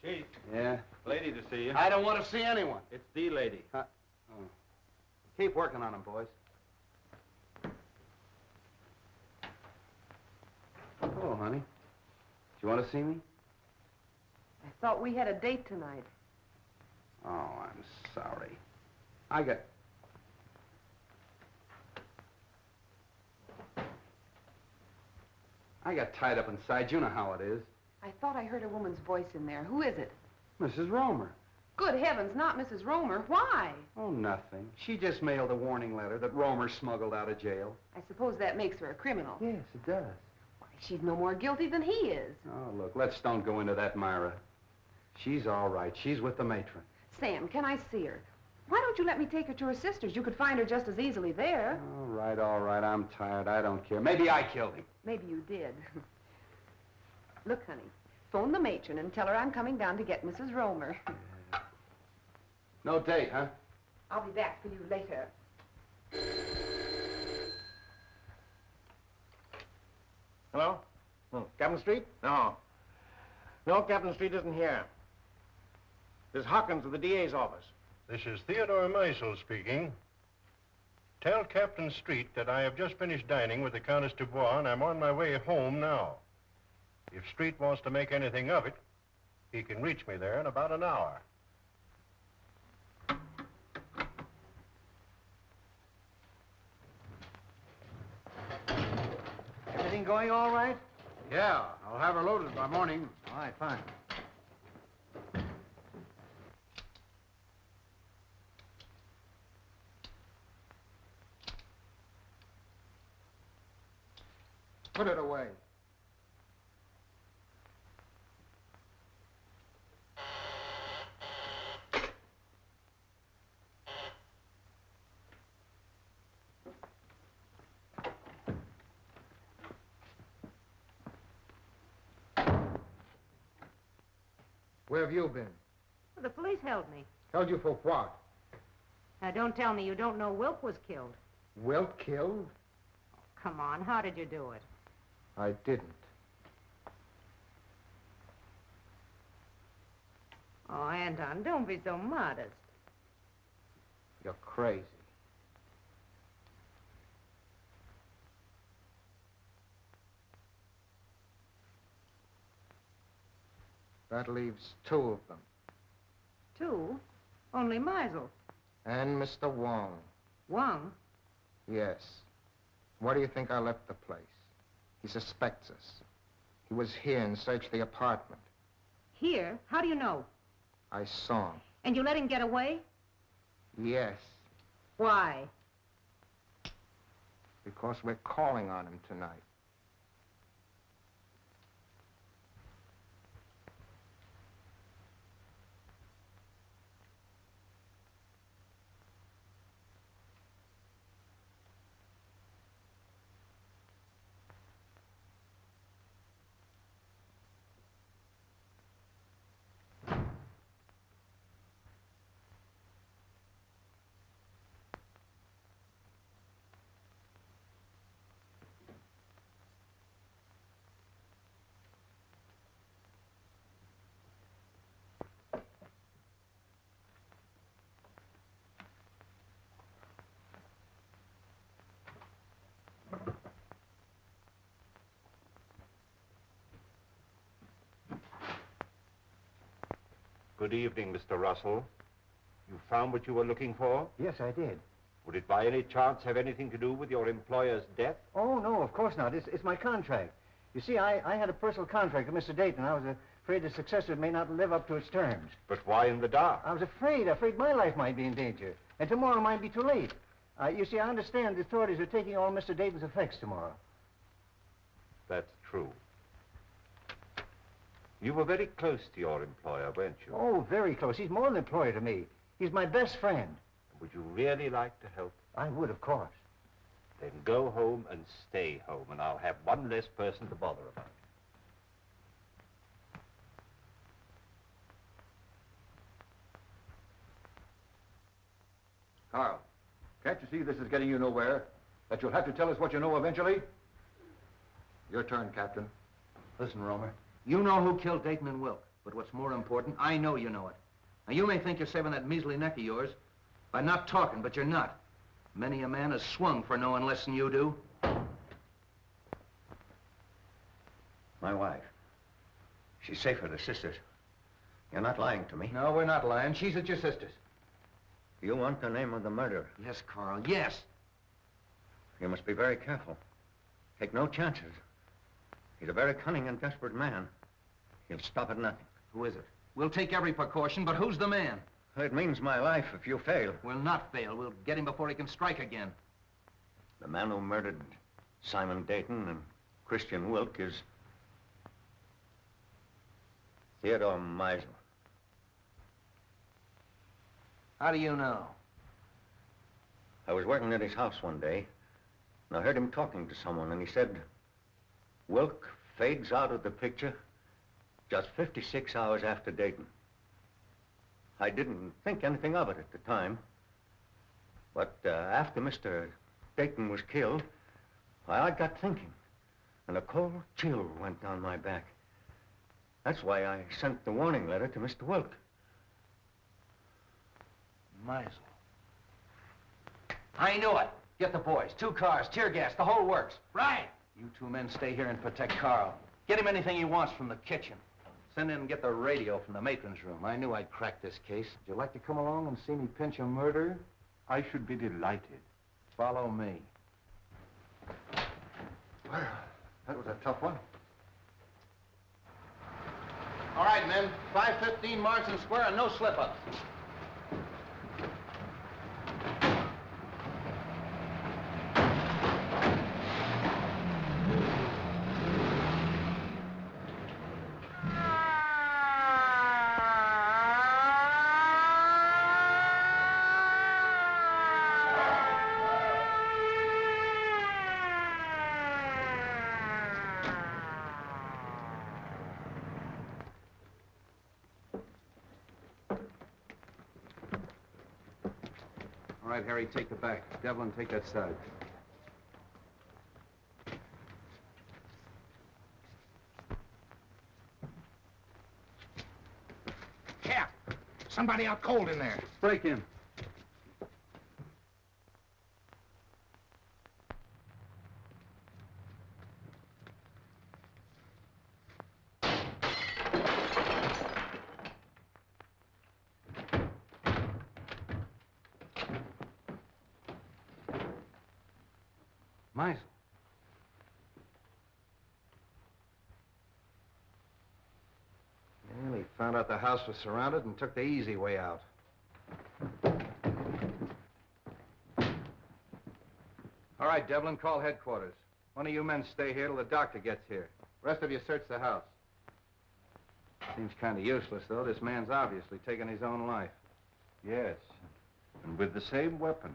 Chief. Yeah? Lady to see you. I don't want to see anyone. It's the lady. Oh. Keep working on him, boys. Hello, honey. Do you want to see me? I thought we had a date tonight. Oh, I'm sorry. I got tied up inside. You know how it is. I thought I heard a woman's voice in there. Who is it? Mrs. Romer. Good heavens, not Mrs. Romer. Why? Oh, nothing. She just mailed a warning letter that Romer smuggled out of jail. I suppose that makes her a criminal. Yes, it does. Why, she's no more guilty than he is. Oh, look, let's don't go into that, Myra. She's all right. She's with the matron. Sam, can I see her? Why don't you let me take her to her sister's? You could find her just as easily there. All right. I'm tired. I don't care. Maybe I killed him. Maybe you did. Look, honey, phone the matron and tell her I'm coming down to get Mrs. Romer. No date, huh? I'll be back for you later. Hello? Captain Street? No. No, Captain Street isn't here. This is Hawkins of the DA's office. This is Theodore Meisel speaking. Tell Captain Street that I have just finished dining with the Countess Dubois, and I'm on my way home now. If Street wants to make anything of it, he can reach me there in about an hour. Everything going all right? Yeah, I'll have her loaded by morning. All right, fine. Put it away. Where have you been? Well, the police held me. Held you for what? Now, don't tell me you don't know Wilk was killed. Wilt killed? Come on, how did you do it? I didn't. Oh, Anton, don't be so modest. You're crazy. That leaves two of them. Two? Only Meisel. And Mr. Wong. Wong? Yes. Why do you think I left the place? He suspects us. He was here and searched the apartment. Here? How do you know? I saw him. And you let him get away? Yes, Why? because we're calling on him tonight. Good evening, Mr. Russell. You found what you were looking for? Yes, I did. Would it by any chance have anything to do with your employer's death? Oh, no, of course not. It's my contract. You see, I had a personal contract with Mr. Dayton. I was afraid the successor may not live up to its terms. But why in the dark? I was afraid my life might be in danger. And tomorrow might be too late. You see, I understand the authorities are taking all Mr. Dayton's effects tomorrow. That's true. You were very close to your employer, weren't you? Oh, very close. He's more than an employer to me. He's my best friend. Would you really like to help? I would, of course. Then go home and stay home, and I'll have one less person to bother about. Carl, can't you see this is getting you nowhere? That you'll have to tell us what you know eventually? Your turn, Captain. Listen, Romer. You know who killed Dayton and Wilk. But what's more important, I know you know it. Now, you may think you're saving that measly neck of yours by not talking, but you're not. Many a man has swung for knowing less than you do. My wife. She's safe with her sisters. You're not lying to me. No, we're not lying. She's at your sister's. You want the name of the murderer? Yes, Carl, yes. You must be very careful. Take no chances. He's a very cunning and desperate man. He'll stop at nothing. Who is it? We'll take every precaution, but who's the man? It means my life if you fail. We'll not fail. We'll get him before he can strike again. The man who murdered Simon Dayton and Christian Wilk is Theodore Meisel. How do you know? I was working at his house one day, and I heard him talking to someone, and he said, Wilk fades out of the picture just 56 hours after Dayton. I didn't think anything of it at the time, but after Mr. Dayton was killed, I got thinking, and a cold chill went down my back. That's why I sent the warning letter to Mr. Wilk. Meisel. I knew it. Get the boys. 2 cars, tear gas, the whole works. Right. You 2 men stay here and protect Carl. Get him anything he wants from the kitchen. Send in and get the radio from the matron's room. I knew I'd crack this case. Would you like to come along and see me pinch a murderer? I should be delighted. Follow me. Well, that was a tough one. All right, men. 5:15 Marsden Square and no slip-ups. All right, Harry, take the back. Devlin, take that side. Cap, somebody out cold in there. Break in. Meisel. Well, he found out the house was surrounded and took the easy way out. All right, Devlin, call headquarters. One of you men stay here till the doctor gets here. Rest of you search the house. Seems kind of useless, though. This man's obviously taken his own life. Yes, and with the same weapon.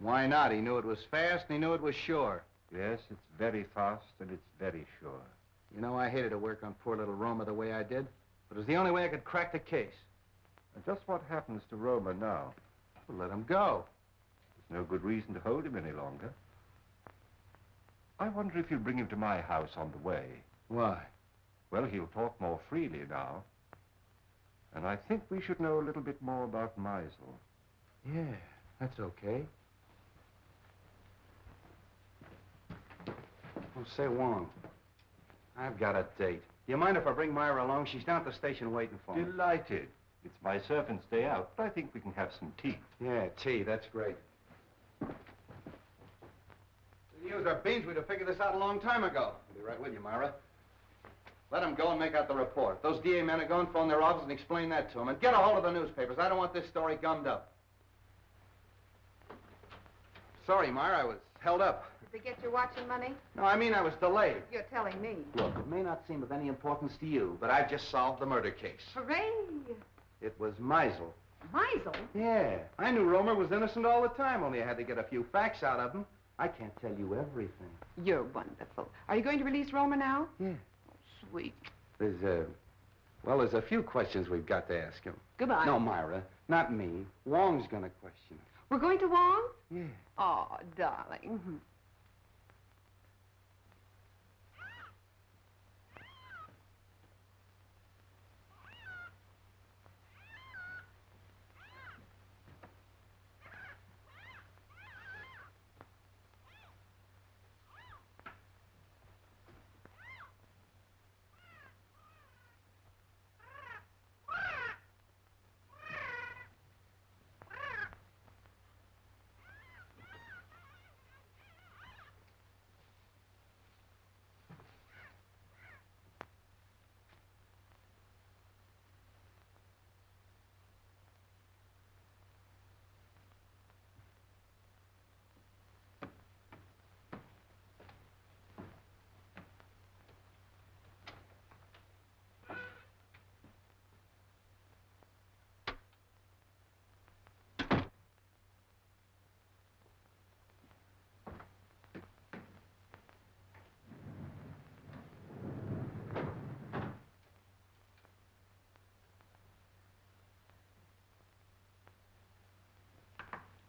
Why not? He knew it was fast and he knew it was sure. Yes, it's very fast and it's very sure. You know, I hated to work on poor little Roma the way I did, but it was the only way I could crack the case. And just what happens to Roma now? Well, let him go. There's no good reason to hold him any longer. I wonder if you'll bring him to my house on the way. Why? Well, he'll talk more freely now. And I think we should know a little bit more about Meisel. Yeah, that's okay. Oh, say, Wong, I've got a date. Do you mind if I bring Myra along? She's down at the station waiting for me. Delighted. It's my servant's day out, but I think we can have some tea. Yeah, tea, that's great. We used our beans, we'd have figured this out a long time ago. I'll be right with you, Myra. Let them go and make out the report. Those DA men are going to phone their office and explain that to them. And get a hold of the newspapers. I don't want this story gummed up. Sorry, Myra, I was held up. Did they get your watch and money? No, I mean I was delayed. You're telling me. Look, it may not seem of any importance to you, but I've just solved the murder case. Hooray! It was Meisel. Meisel? Yeah. I knew Romer was innocent all the time, only I had to get a few facts out of him. I can't tell you everything. You're wonderful. Are you going to release Roma now? Yeah. Oh, sweet. There's a few questions we've got to ask him. Goodbye. No, Myra, not me. Wong's gonna question him. We're going to Wong? Yeah. Oh, darling.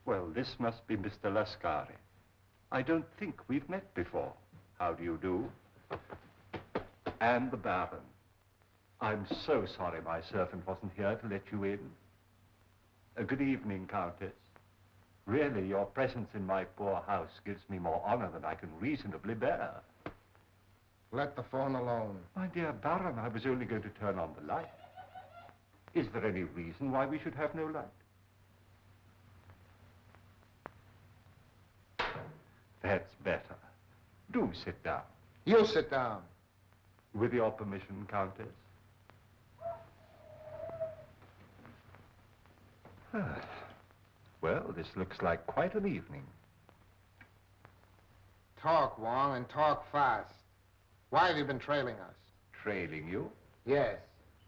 Well, this must be Mr. Lascari. I don't think we've met before. How do you do? And the Baron. I'm so sorry my servant wasn't here to let you in. Good evening, Countess. Really, your presence in my poor house gives me more honor than I can reasonably bear. Let the phone alone. My dear Baron, I was only going to turn on the light. Is there any reason why we should have no light? That's better. Do sit down. You sit down. With your permission, Countess. Well, this looks like quite an evening. Talk, Wong, and talk fast. Why have you been trailing us? Trailing you? Yes.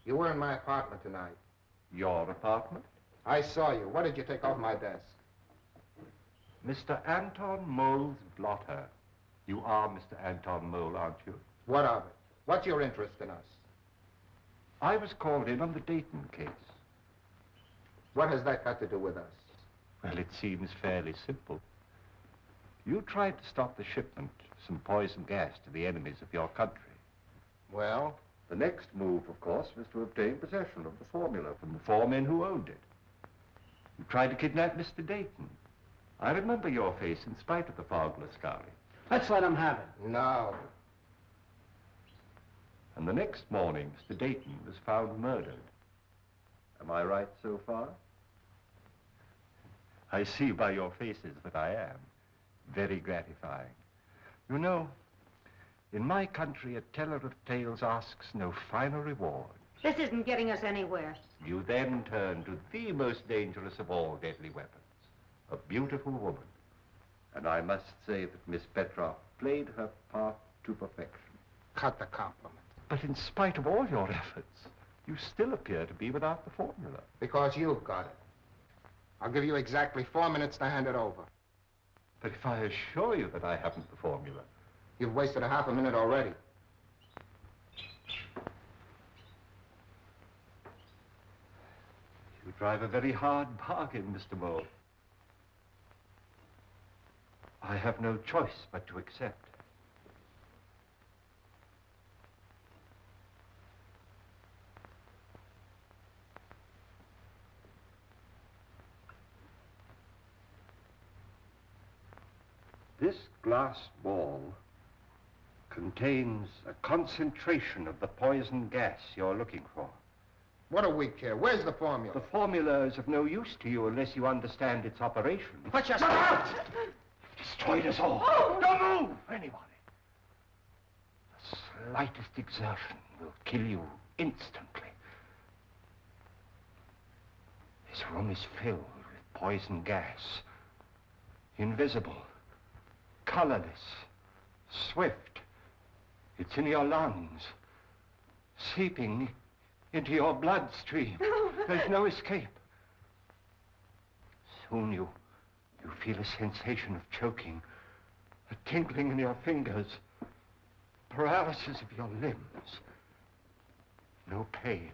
You were in my apartment tonight. Your apartment? I saw you. What did you take off my desk? Mr. Anton Mole's blotter. You are Mr. Anton Mole, aren't you? What of it? What's your interest in us? I was called in on the Dayton case. What has that got to do with us? Well, it seems fairly simple. You tried to stop the shipment of some poison gas to the enemies of your country. Well? The next move, of course, was to obtain possession of the formula from the four men who owned it. You tried to kidnap Mr. Dayton. I remember your face in spite of the fog, Lascari. Let's let him have it. No. And the next morning, Mr. Dayton was found murdered. Am I right so far? I see by your faces that I am. Very gratifying. You know, in my country, a teller of tales asks no finer reward. This isn't getting us anywhere. You then turn to the most dangerous of all deadly weapons, a beautiful woman. And I must say that Miss Petroff played her part to perfection. Cut the compliment. But in spite of all your efforts, you still appear to be without the formula. Because you've got it. I'll give you exactly 4 minutes to hand it over. But if I assure you that I haven't the formula... You've wasted a half a minute already. You drive a very hard bargain, Mr. Mole. I have no choice but to accept. This glass ball contains a concentration of the poison gas you're looking for. What do we care? Where's the formula? The formula is of no use to you unless you understand its operation. Put your... Destroyed us all. Oh! Don't move, anybody. The slightest exertion will kill you instantly. This room is filled with poison gas. Invisible. Colorless. Swift. It's in your lungs. Seeping into your bloodstream. There's no escape. Soon you feel a sensation of choking, a tingling in your fingers, paralysis of your limbs. No pain.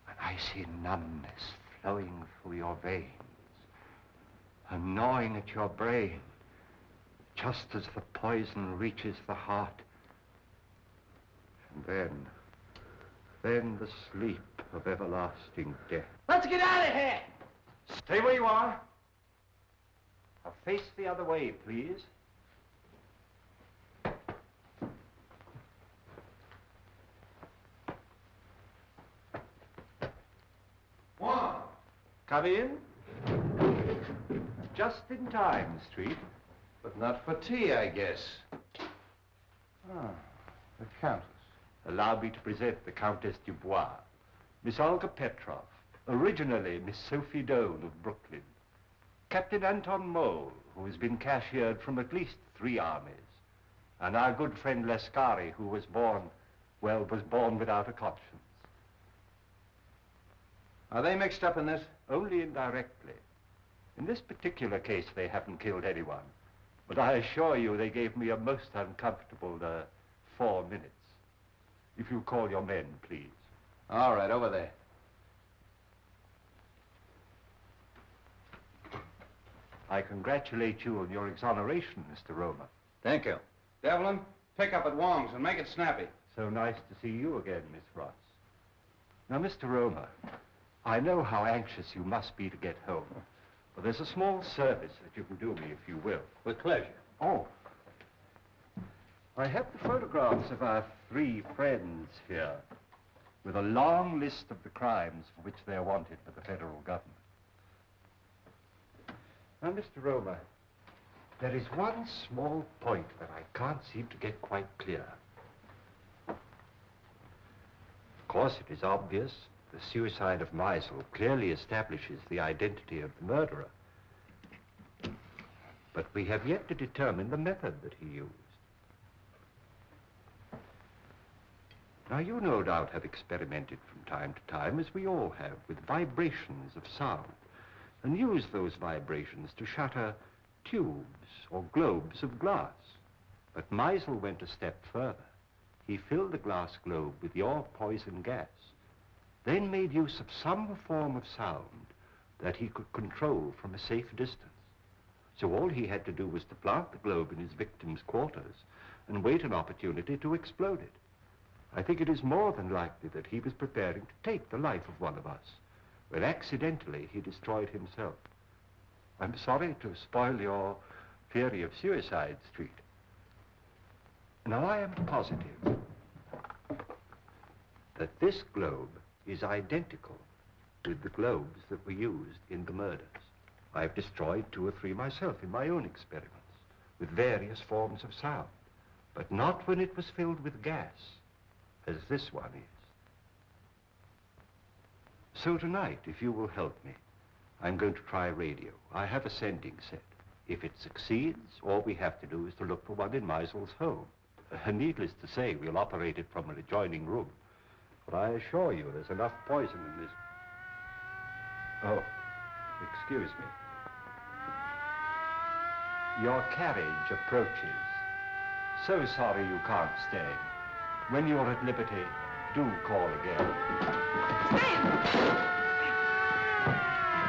An icy numbness flowing through your veins, a gnawing at your brain, just as the poison reaches the heart. And then the sleep of everlasting death. Let's get out of here! Stay where you are. Now face the other way, please. One. Come in. Just in time, Street. But not for tea, I guess. Ah, the Countess. Allow me to present the Countess Dubois, Miss Olga Petroff, originally Miss Sophie Doane of Brooklyn, Captain Anton Mole, who has been cashiered from at least 3 armies, and our good friend Lascari, who was born without a conscience. Are they mixed up in this? Only indirectly. In this particular case, they haven't killed anyone. But I assure you they gave me a most uncomfortable 4 minutes. If you call your men, please. All right, over there. I congratulate you on your exoneration, Mr. Romer. Thank you. Devlin, pick up at Wong's and make it snappy. So nice to see you again, Miss Ross. Now, Mr. Romer, I know how anxious you must be to get home. But there's a small service that you can do me, if you will. With pleasure. Oh. I have the photographs of our 3 friends here, with a long list of the crimes for which they're wanted by the federal government. Now, Mr. Romer, there is one small point that I can't seem to get quite clear. Of course, it is obvious the suicide of Meisel clearly establishes the identity of the murderer. But we have yet to determine the method that he used. Now, you no doubt have experimented from time to time, as we all have, with vibrations of sound, and used those vibrations to shatter tubes or globes of glass. But Meisel went a step further. He filled the glass globe with your poison gas, then made use of some form of sound that he could control from a safe distance. So all he had to do was to plant the globe in his victim's quarters and wait an opportunity to explode it. I think it is more than likely that he was preparing to take the life of one of us, when accidentally he destroyed himself. I'm sorry to spoil your theory of Suicide Street. Now, I am positive that this globe is identical with the globes that were used in the murders. I've destroyed 2 or 3 myself in my own experiments with various forms of sound, but not when it was filled with gas, as this one is. So tonight, if you will help me, I'm going to try radio. I have a sending set. If it succeeds, all we have to do is to look for one in Meisel's home. Needless to say, we'll operate it from an adjoining room. But I assure you, there's enough poison in this. Oh, excuse me. Your carriage approaches. So sorry you can't stay. When you're at liberty, do call again.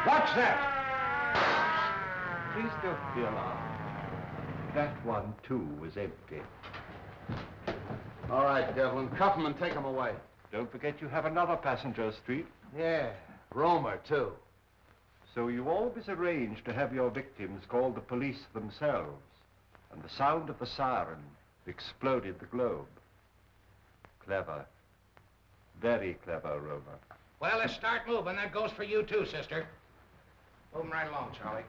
Watch that! Please don't be alarmed. That one, too, was empty. All right, Devlin, cuff him and take him away. Don't forget you have another passenger, Street. Yeah, Romer, too. So you always arrange to have your victims call the police themselves, and the sound of the siren exploded the globe. Clever. Very clever, Romer. Well, let's start moving. That goes for you, too, sister. Moving right along, Charlie.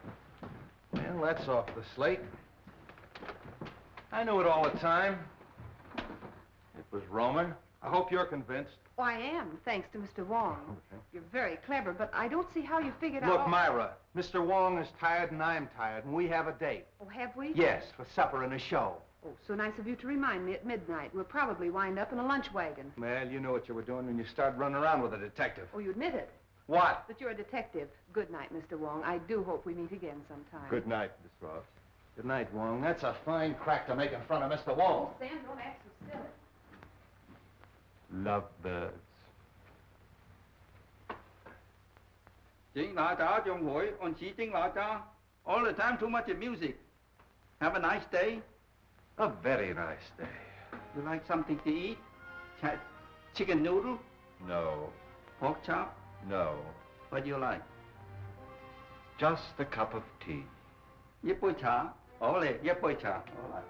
Well, that's off the slate. I knew it all the time. It was Romer. I hope you're convinced. Oh, I am, thanks to Mr. Wong. You're very clever, but I don't see how you figured out... Look, Myra, Mr. Wong is tired and I'm tired, and we have a date. Oh, have we? Yes, for supper and a show. Oh, so nice of you to remind me at midnight. We'll probably wind up in a lunch wagon. Well, you knew what you were doing when you started running around with a detective. Oh, you admit it. What? That you're a detective. Good night, Mr. Wong. I do hope we meet again sometime. Good night, Miss Ross. Good night, Wong. That's a fine crack to make in front of Mr. Wong. Oh, Sam, don't act so silly. Lovebirds. All the time too much of music. Have a nice day. A very nice day. You like something to eat? Chicken noodle? No. Pork chop? No. What do you like? Just a cup of tea. 一杯茶，好嘞，一杯茶，好啦。